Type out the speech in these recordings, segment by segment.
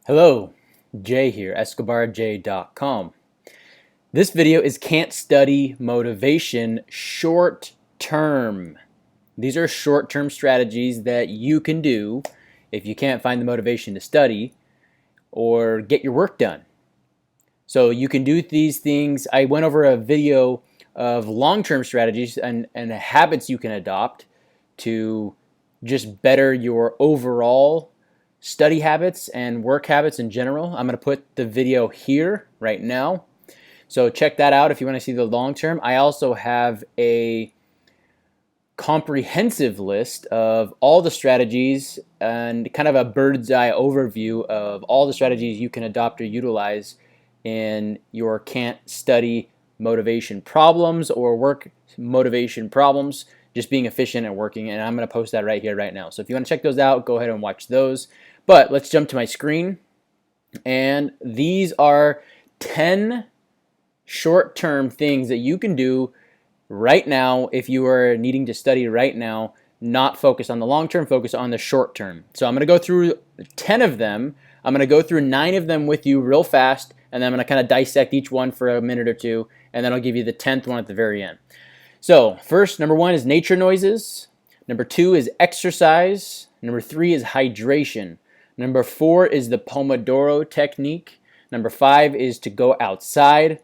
Hello, Jay here, EscobarJ.com. This video is Can't Study Motivation Short Term. These are short-term strategies that you can do if you can't find the motivation to study or get your work done. So you can do these things. I went over a video of long-term strategies and habits you can adopt to just better your overall study habits and work habits in general. I'm going to put the video here right now. So check that out if you want to see the long term. I also have a comprehensive list of all the strategies and kind of a bird's eye overview of all the strategies you can adopt or utilize in your can't study motivation problems or work motivation problems, just being efficient and working. And I'm going to post that right here, right now. So if you want to check those out, go ahead and watch those. But let's jump to my screen. And these are 10 short-term things that you can do right now if you are needing to study right now, not focus on the long term, focus on the short term. So I'm going to go through 10 of them. I'm going to go through 9 of them with you real fast, and then I'm going to kind of dissect each one for a minute or two, and then I'll give you the 10th one at the very end. So first, number 1 is nature noises. Number 2 is exercise. Number 3 is hydration. Number 4 is the Pomodoro Technique. Number 5 is to go outside.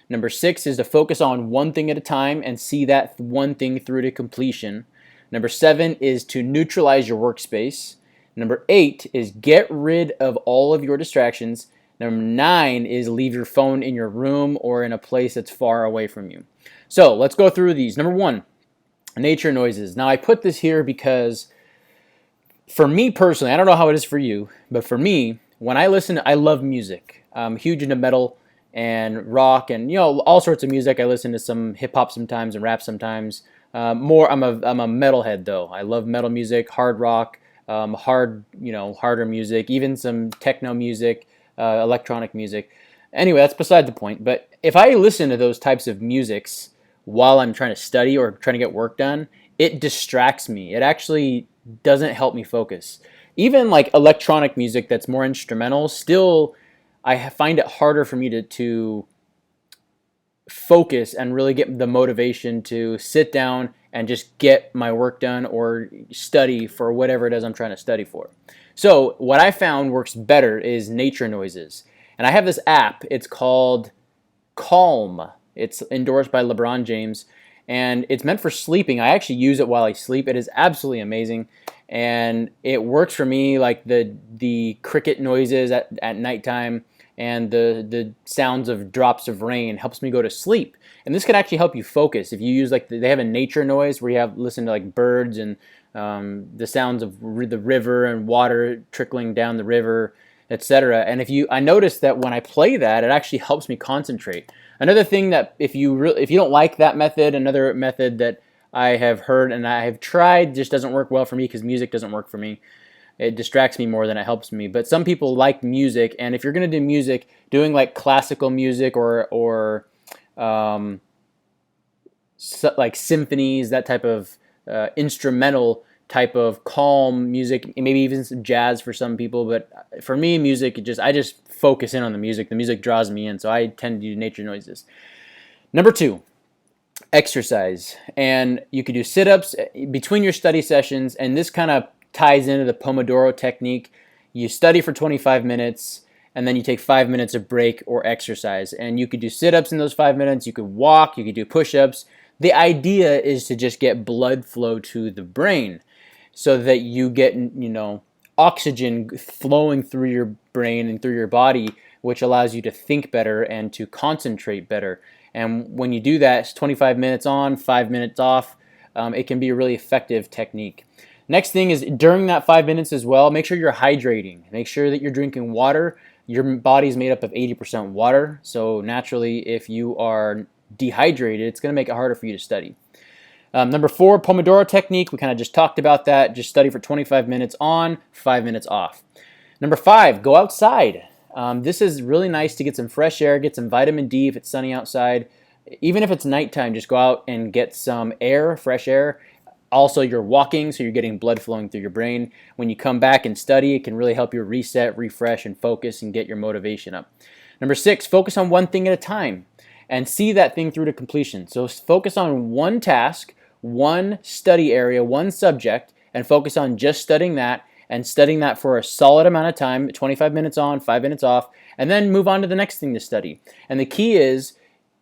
Number 6 is to focus on one thing at a time and see that one thing through to completion. Number 7 is to neutralize your workspace. Number 8 is get rid of all of your distractions. Number 9 is leave your phone in your room or in a place that's far away from you. So let's go through these. Number 1, nature noises. Now I put this here because for me personally, I don't know how it is for you, but for me, when I listen, I love music. I'm huge into metal and rock and all sorts of music. I listen to some hip hop sometimes and rap sometimes. I'm a metalhead though. I love metal music, hard rock, harder music, even some techno music, electronic music. Anyway, that's beside the point. But if I listen to those types of musics while I'm trying to study or trying to get work done, it distracts me. It actually doesn't help me focus. Even like electronic music that's more instrumental, still I find it harder for me to focus and really get the motivation to sit down and just get my work done or study for whatever it is I'm trying to study for. So what I found works better is nature noises. And I have this app, it's called Calm. It's endorsed by LeBron James, and it's meant for sleeping. I actually use it while I sleep. It is absolutely amazing, and it works for me, like the cricket noises at nighttime and the sounds of drops of rain helps me go to sleep. And this can actually help you focus. If you use, like, they have a nature noise where you have listen to like birds and the sounds of the river and water trickling down the river, etc. And I noticed that when I play that, it actually helps me concentrate. Another thing that if you don't like that method, another method that I have heard and I have tried just doesn't work well for me because music doesn't work for me. It distracts me more than it helps me. But some people like music, and if you're going to do music, doing like classical music or like symphonies, that type of instrumental type of calm music, maybe even some jazz for some people. But for me, music, I just focus in on the music. The music draws me in, so I tend to do nature noises. Number 2, exercise. And you could do sit-ups between your study sessions, and this kind of ties into the Pomodoro Technique. You study for 25 minutes, and then you take 5 minutes of break or exercise. And you could do sit-ups in those 5 minutes. You could walk. You could do push-ups. The idea is to just get blood flow to the brain so that you get, oxygen flowing through your brain and through your body, which allows you to think better and to concentrate better. And when you do that, it's 25 minutes on, 5 minutes off. It can be a really effective technique. Next thing is during that 5 minutes as well, make sure you're hydrating. Make sure that you're drinking water. Your body is made up of 80% water. So naturally, if you are dehydrated, it's going to make it harder for you to study. Number 4, Pomodoro Technique. We kind of just talked about that. Just study for 25 minutes on, 5 minutes off. Number 5, go outside. This is really nice to get some fresh air, get some vitamin D if it's sunny outside. Even if it's nighttime, just go out and get some air, fresh air. Also, you're walking, so you're getting blood flowing through your brain. When you come back and study, it can really help you reset, refresh, and focus and get your motivation up. Number 6, focus on one thing at a time and see that thing through to completion. So focus on one task, one study area, one subject, and focus on just studying that and studying that for a solid amount of time, 25 minutes on, 5 minutes off, and then move on to the next thing to study. And the key is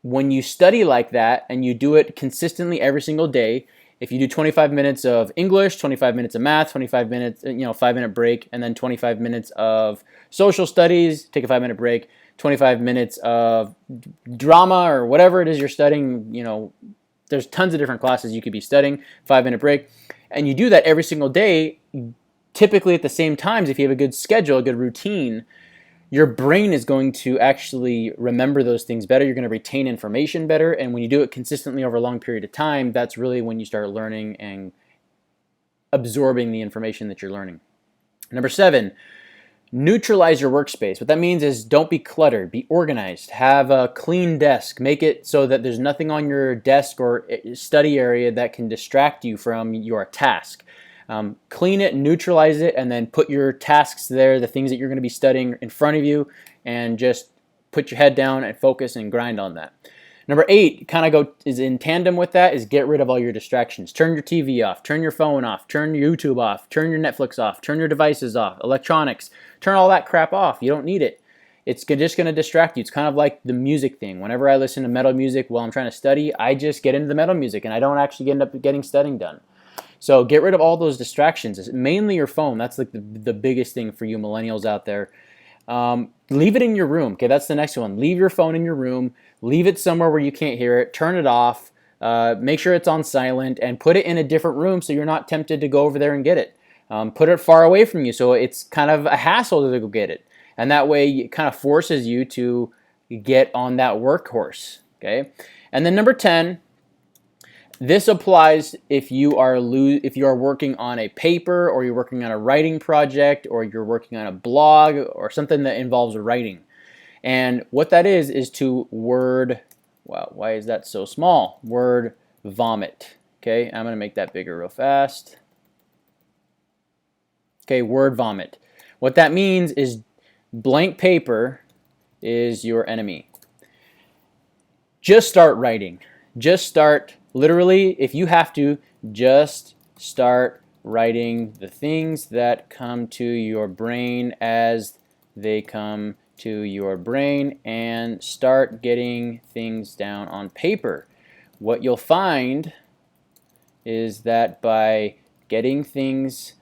when you study like that and you do it consistently every single day, if you do 25 minutes of English, 25 minutes of math, 25 minutes, 5-minute break, and then 25 minutes of social studies, take a 5-minute break, 25 minutes of drama or whatever it is you're studying, there's tons of different classes you could be studying, 5-minute break, and you do that every single day, typically at the same times. If you have a good schedule, a good routine, your brain is going to actually remember those things better. You're going to retain information better. And when you do it consistently over a long period of time, that's really when you start learning and absorbing the information that you're learning. Number 7, neutralize your workspace. What that means is don't be cluttered, be organized, have a clean desk, make it so that there's nothing on your desk or study area that can distract you from your task. Clean it, neutralize it, and then put your tasks there, the things that you're going to be studying, in front of you, and just put your head down and focus and grind on that. Number 8, is in tandem with that, is get rid of all your distractions. Turn your TV off, turn your phone off, turn your YouTube off, turn your Netflix off, turn your devices off, electronics, turn all that crap off. You don't need it. It's just going to distract you. It's kind of like the music thing. Whenever I listen to metal music while I'm trying to study, I just get into the metal music and I don't actually end up getting studying done. So get rid of all those distractions. It's mainly your phone. That's like the biggest thing for you millennials out there. Leave it in your room. Okay, that's the next one. Leave your phone in your room. Leave it somewhere where you can't hear it. Turn it off. Make sure it's on silent and put it in a different room so you're not tempted to go over there and get it. Put it far away from you so it's kind of a hassle to go get it. And that way it kind of forces you to get on that workhorse. Okay, and then number 10, this applies if you are working on a paper, or you're working on a writing project, or you're working on a blog, or something that involves writing. And what that is to word, wow, why is that so small? Word vomit. Okay, I'm going to make that bigger real fast. Okay, word vomit. What that means is blank paper is your enemy. Just start writing. Just start. Literally, if you have to, just start writing the things that come to your brain as they come to your brain, and start getting things down on paper. What you'll find is that by getting things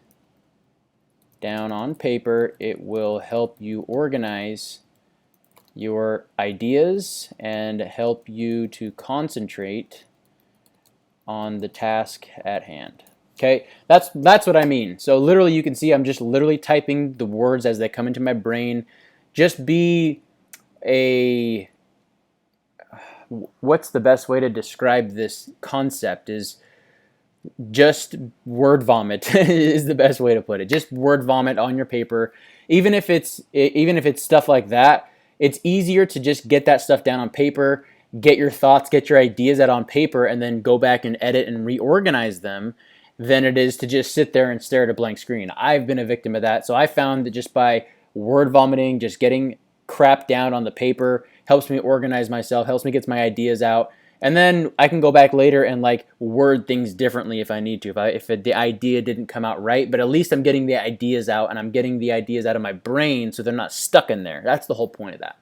down on paper, it will help you organize your ideas and help you to concentrate on the task at hand. Okay, that's what I mean. So literally, you can see I'm just literally typing the words as they come into my brain. Just be what's the best way to describe this concept is just word vomit is the best way to put it. Just word vomit on your paper. Even if it's stuff like that, it's easier to just get that stuff down on paper, get your thoughts, get your ideas out on paper, and then go back and edit and reorganize them, than it is to just sit there and stare at a blank screen. I've been a victim of that. So I found that just by word vomiting, just getting crap down on the paper, helps me organize myself, helps me get my ideas out. And then I can go back later and like word things differently if I need to, if the idea didn't come out right. But at least I'm getting the ideas out, and I'm getting the ideas out of my brain so they're not stuck in there. That's the whole point of that.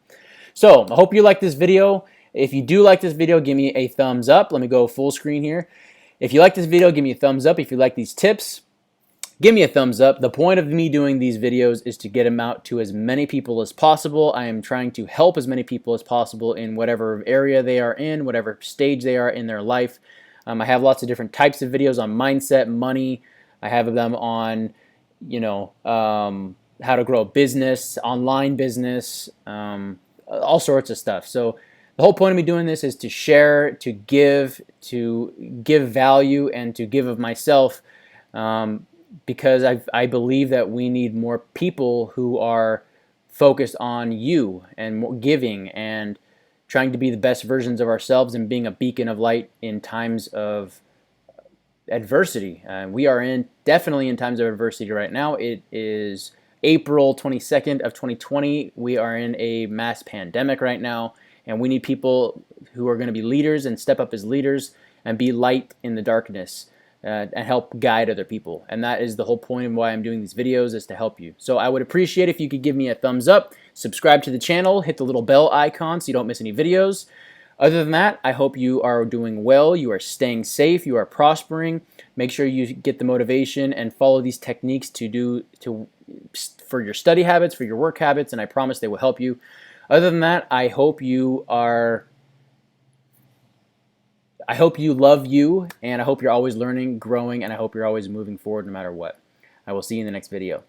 So I hope you like this video. If you do like this video, give me a thumbs up. Let me go full screen here. If you like this video, give me a thumbs up. If you like these tips, give me a thumbs up. The point of me doing these videos is to get them out to as many people as possible. I am trying to help as many people as possible in whatever area they are in, whatever stage they are in their life. I have lots of different types of videos on mindset, money. I have them on, how to grow a business, online business, all sorts of stuff. So the whole point of me doing this is to share, to give value, and to give of myself, because I believe that we need more people who are focused on you and more giving and trying to be the best versions of ourselves and being a beacon of light in times of adversity. We are definitely in times of adversity right now. It is April 22nd of 2020. We are in a mass pandemic right now, and we need people who are going to be leaders and step up as leaders and be light in the darkness. And help guide other people. And that is the whole point of why I'm doing these videos, is to help you. So I would appreciate if you could give me a thumbs up, subscribe to the channel, hit the little bell icon so you don't miss any videos. Other than that, I hope you are doing well, you are staying safe, you are prospering. Make sure you get the motivation and follow these techniques for your study habits, for your work habits, and I promise they will help you. Other than that, I hope you love you, and I hope you're always learning, growing, and I hope you're always moving forward no matter what. I will see you in the next video.